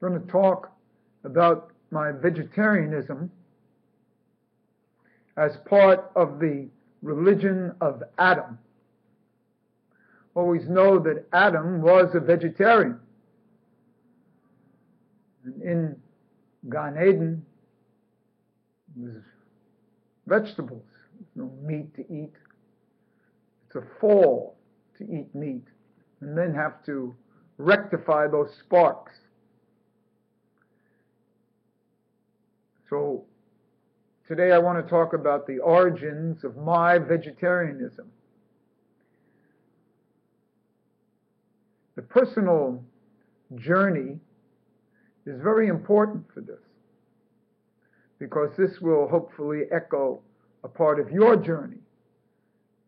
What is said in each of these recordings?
I'm going to talk about my vegetarianism as part of the religion of Adam. Always know that Adam was a vegetarian. And in Gan Eden, it was vegetables. There's no meat to eat. It's a fall to eat meat and then have to rectify those sparks. So today I want to talk about the origins of my vegetarianism. The personal journey is very important for this, because this will hopefully echo a part of your journey.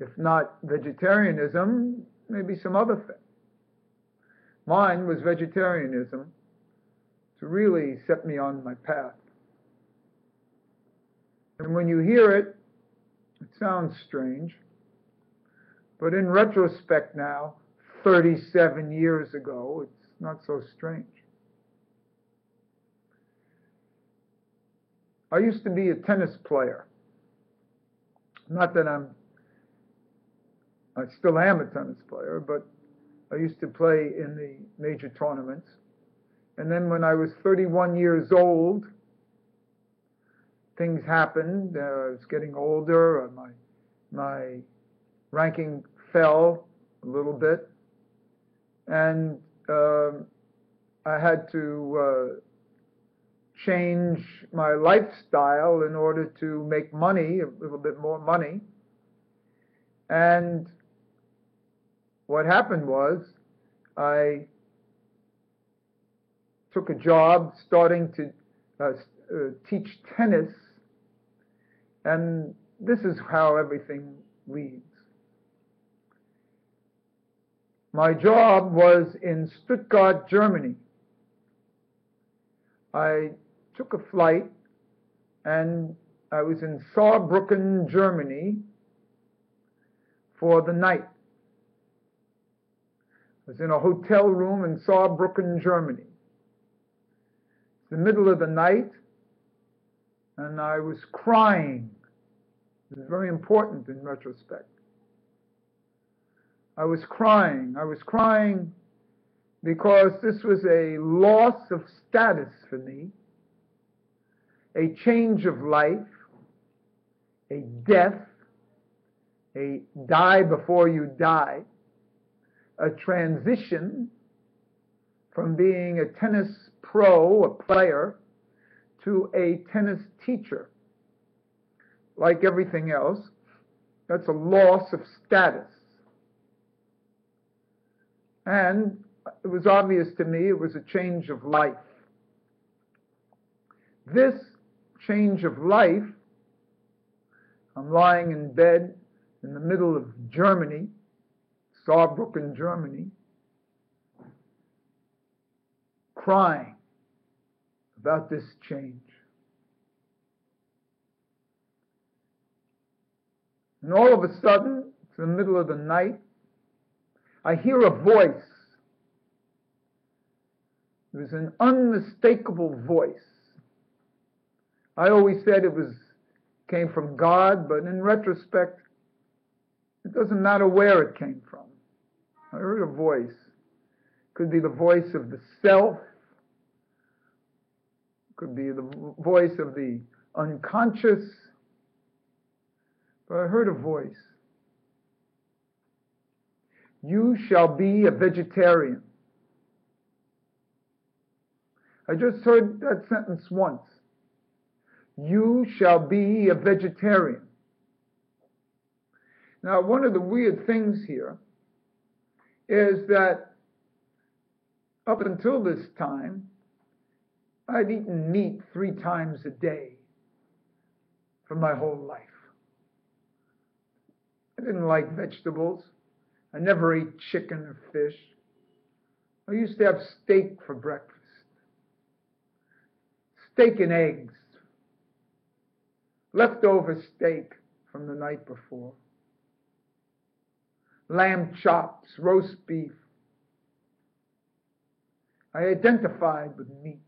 If not vegetarianism, maybe some other thing. Mine was vegetarianism to really set me on my path. And when you hear it, it sounds strange. But in retrospect now, 37 years ago, it's not so strange. I used to be a tennis player. Not that I still am a tennis player, but I used to play in the major tournaments. And then when I was 31 years old, things happened. I was getting older. My ranking fell a little bit. And I had to change my lifestyle in order to make money, a little bit more money. And what happened was I took a job starting to teach tennis, and this is how everything leads. My job was in Stuttgart, Germany. I took a flight, and I was in Saarbrücken, Germany, for the night. I was in a hotel room in Saarbrücken, Germany. It's the middle of the night, and I was crying. It was very important in retrospect. I was crying. I was crying because this was a loss of status for me, a change of life, a death, a die before you die, a transition from being a tennis pro, a player, to a tennis teacher. Like everything else, that's a loss of status. And it was obvious to me it was a change of life. This change of life, I'm lying in bed in the middle of Germany, Saarbrücken, Germany, crying about this change. And all of a sudden, it's the middle of the night, I hear a voice. It was an unmistakable voice. I always said it came from God, but in retrospect, it doesn't matter where it came from. I heard a voice. It could be the voice of the self. It could be the voice of the unconscious. But I heard a voice. You shall be a vegetarian. I just heard that sentence once. You shall be a vegetarian. Now, one of the weird things here is that up until this time, I'd eaten meat 3 times a day for my whole life. I didn't like vegetables. I never ate chicken or fish. I used to have steak for breakfast. Steak and eggs. Leftover steak from the night before. Lamb chops, roast beef. I identified with meat.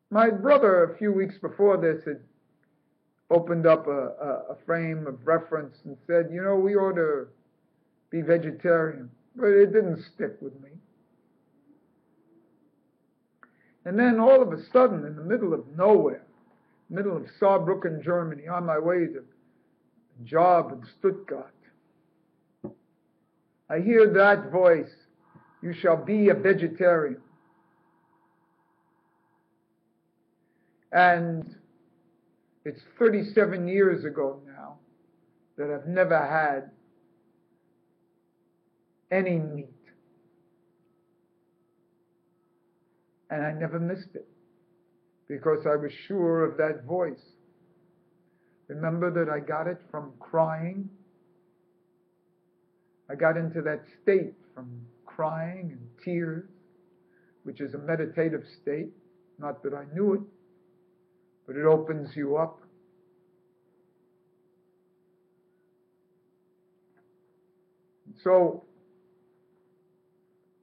My brother, a few weeks before this, had opened up a frame of reference and said, you know, we ought to be vegetarian. But it didn't stick with me. And then all of a sudden, in the middle of nowhere, middle of Saarbrücken, Germany, on my way to a job in Stuttgart, I hear that voice, you shall be a vegetarian. And it's 37 years ago now that I've never had any meat. And I never missed it because I was sure of that voice. Remember that I got it from crying. I got into that state from crying and tears, which is a meditative state. Not that I knew it, but it opens you up. So,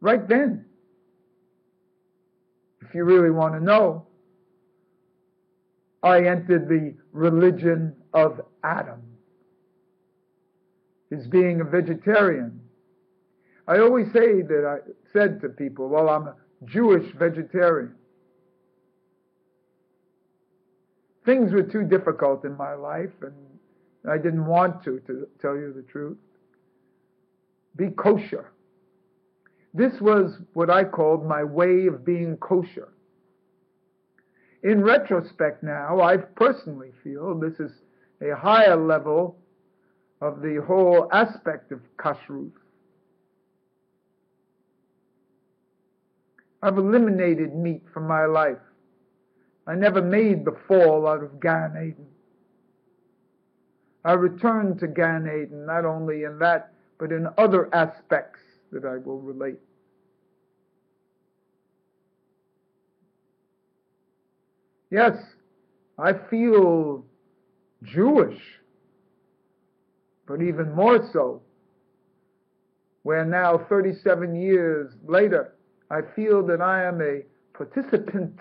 right then, if you really want to know, I entered the religion of Adam, as being a vegetarian. I always say that I said to people, well, I'm a Jewish vegetarian. Things were too difficult in my life, and I didn't want to tell you the truth. Be kosher. This was what I called my way of being kosher. In retrospect now, I personally feel this is a higher level of the whole aspect of kashrut. I've eliminated meat from my life. I never made the fall out of Gan Eden. I returned to Gan Eden, not only in that, but in other aspects that I will relate. Yes, I feel Jewish, but even more so, where now 37 years later, I feel that I am a participant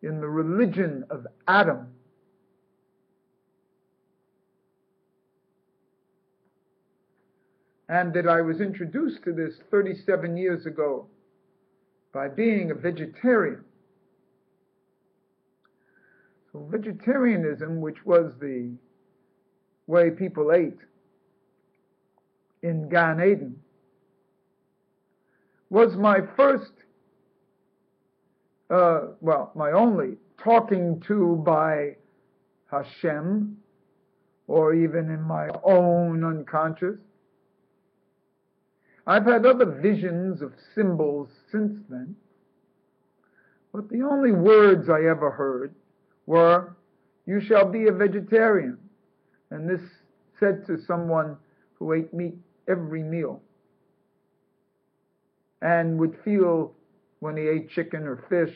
in the religion of Adam. And that I was introduced to this 37 years ago by being a vegetarian. So vegetarianism, which was the way people ate in Gan Eden, was my first, my only talking to by Hashem, or even in my own unconscious. I've had other visions of symbols since then, but the only words I ever heard were, you shall be a vegetarian. And this said to someone who ate meat every meal and would feel when he ate chicken or fish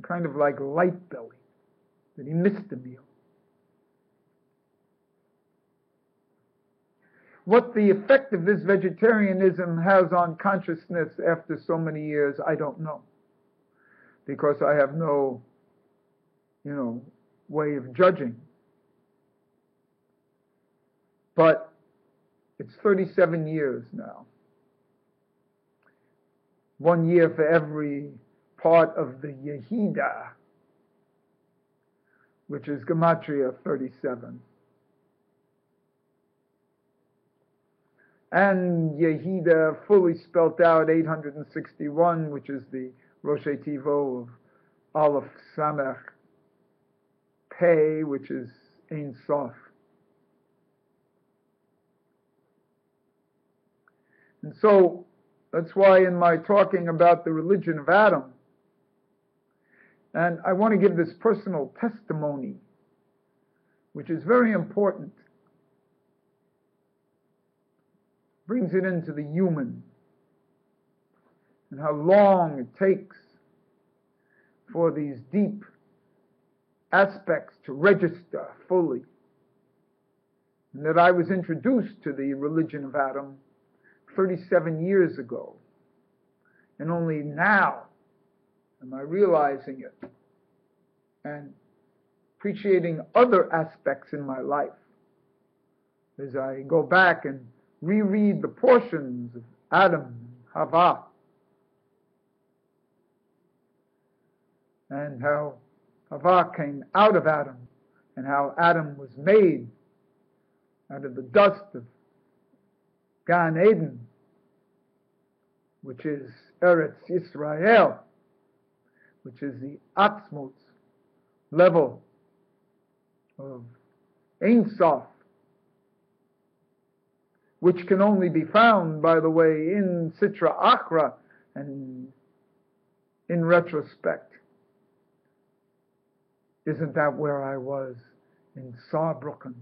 kind of like light belly, that he missed a meal. What the effect of this vegetarianism has on consciousness after so many years, I don't know, because I have no, way of judging. But it's 37 years now. 1 year for every part of the Yehidah, which is Gematria 37. And Yehidah fully spelt out 861, which is the Rosh Tivo of Aleph Samech Pei, which is Ein Sof. And so that's why in my talking about the religion of Adam, and I want to give this personal testimony, which is very important, brings it into the human, and how long it takes for these deep aspects to register fully and that I was introduced to the religion of Adam 37 years ago. And only now am I realizing it and appreciating other aspects in my life as I go back and reread the portions of Adam and Hava, and how Hava came out of Adam, and how Adam was made out of the dust of Gan Eden, which is Eretz Yisrael, which is the Atzmut level of Ein Sof, which can only be found, by the way, in Sitra Achra and in retrospect. Isn't that where I was in Saarbrücken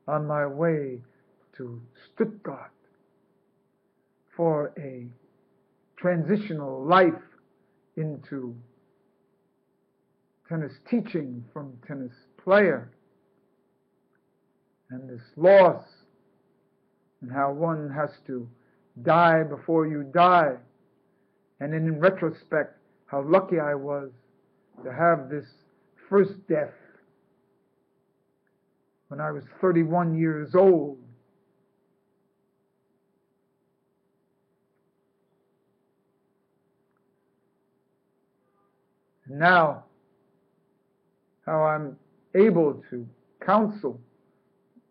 on my way to Stuttgart for a transitional life into tennis teaching from tennis player, and this loss, and how one has to die before you die, and in retrospect how lucky I was to have this first death when I was 31 years old. And now, how I'm able to counsel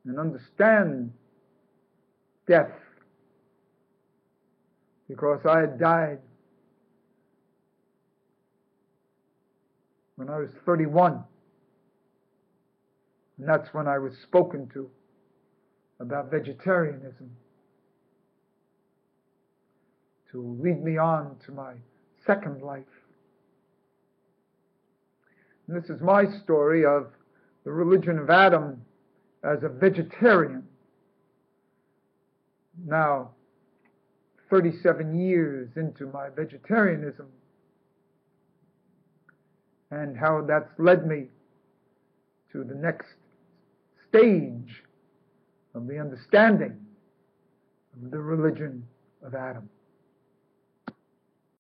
and understand death, because I had died when I was 31. And that's when I was spoken to about vegetarianism, to lead me on to my second life. And this is my story of the religion of Adam as a vegetarian. Now, 37 years into my vegetarianism, and how that's led me to the next stage of the understanding of the religion of Adam.